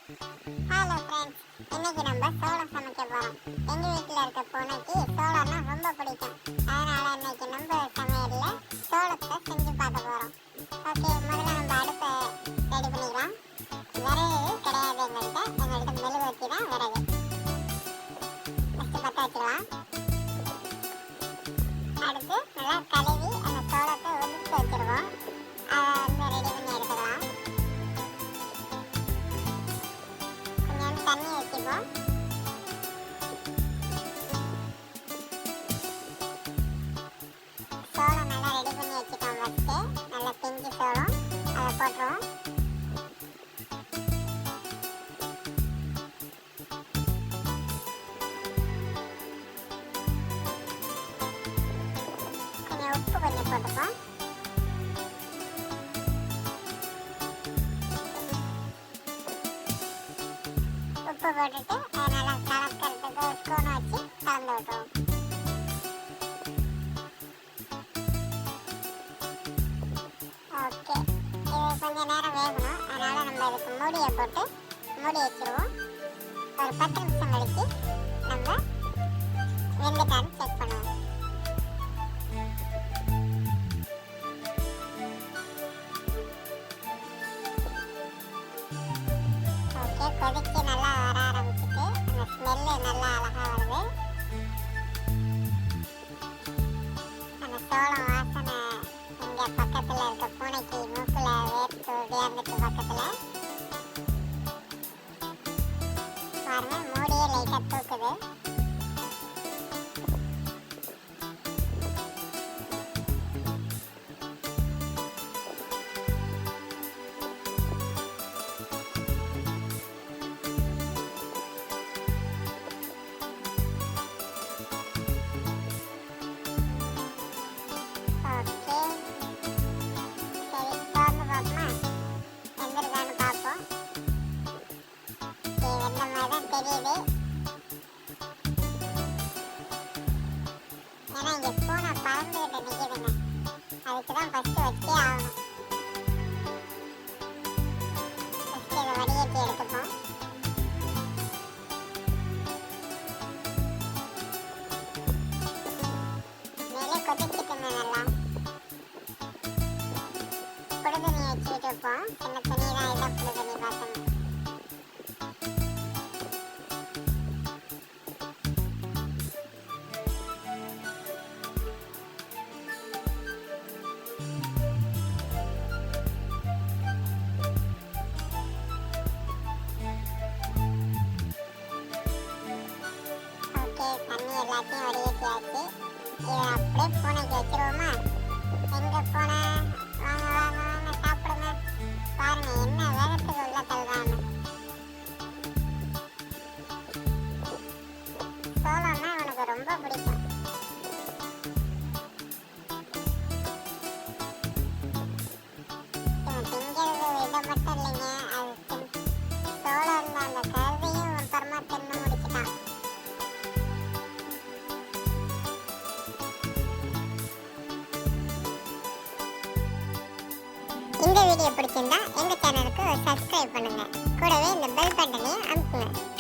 Hello friends, இன்னைக்கு நம்ம சோளம் சமைக்க போறோம். எங்க வீட்டில் இருக்க பூனைக்கு சோளம்னா ரொம்ப பிடிக்கும். அதனால இன்னைக்கு நம்ம சமையல்ல சோளத்தை செஞ்சு பார்க்க போறோம். ஓகே, முதல்ல நம்ம அடுப்பை ரெடி பண்ணிக்கலாம். விறகு கிடையாது எங்கள்கிட்ட மெழுகுவர்த்தி தான் விறகு. ஃபஸ்ட்டு பற்ற வச்சுக்கலாம். அடுத்து நல்லா கழுவி அந்த சோளத்தை ஒதுக்கி வச்சுருவோம். அதை ரெடி பண்ணி எடுத்துக்கலாம். தண்ணி வச்சுப்போம். சோளம் நல்லா ரெடி பண்ணி வச்சுட்டோம். ஃபஸ்ட்டு நல்லா பிஞ்சு சோளம் அதை போட்டுருவோம். கொஞ்சம் உப்பு கொஞ்சம் போட்டுப்போம். உப்பு போட்டுட்டு நல்லா கலக்கிறதுக்கு ஒரு ஸ்பூன் வச்சு கலந்து விட்டுருவோம். ஓகே, இது கொஞ்சம் நேரம் வேகணும். அதனால் நம்ம இதுக்கு மூடியை போட்டு மூடி வச்சுருவோம். ஒரு 10 நிமிஷம் கழிச்சு நம்ம வெந்துட்டான்னு செக் பண்ணுவோம். ஓகே, கொதிச்சு நல்லா வர ஆரம்பிச்சுட்டு அந்த ஸ்மெல்லு நல்லா அழகாக வருது. அந்த சோளம் வாசனை இங்கே பக்கத்தில் இருக்க பூனைக்கு மூக்கில் வேர்த்து விளையாண்டுட்டு பக்கத்தில் பாருங்க, மூடியே லைட்டாக தூக்குது. தெரியுது, ஏன்னா இங்கே பூனை பறந்துகிட்டு நிற்கிதுங்க. அதுக்கு தான் ஃபஸ்ட்டு வச்சே ஆகணும். ஃபஸ்ட்டு இதை வடிகட்டி எடுத்துப்போம். மேலே கொதிச்சுட்டுங்க நல்லா. புடு தண்ணி வச்சுக்கிட்டு இருப்போம். சின்ன தண்ணி தான், இதான் புடு தண்ணி பார்த்தோம். தண்ணி எல்லாத்தையும் வடிகட்டியாச்சு. இதை அப்படியே பூனைக்கு வச்சிருவோமா? எங்க பூனை, வாங்க வாங்க வாங்க சாப்பிடுங்க. பாருங்க என்ன வேகத்துக்கு உள்ள தள்ளுறான்னு. சோளம்னா அவனுக்கு ரொம்ப பிடிக்கும். இவன் திங்கிறது இதை மட்டும் இல்லைங்க, அது சோளம் இருந்த அந்த கருவையும் அப்புறமா தின்னு முடிச்சுட்டான். இந்த வீடியோ பிடிச்சிருந்தா எங்கள் சேனலுக்கு சப்ஸ்கிரைப் பண்ணுங்கள். கூடவே இந்த பெல் பட்டனையும் அமுக்குங்க.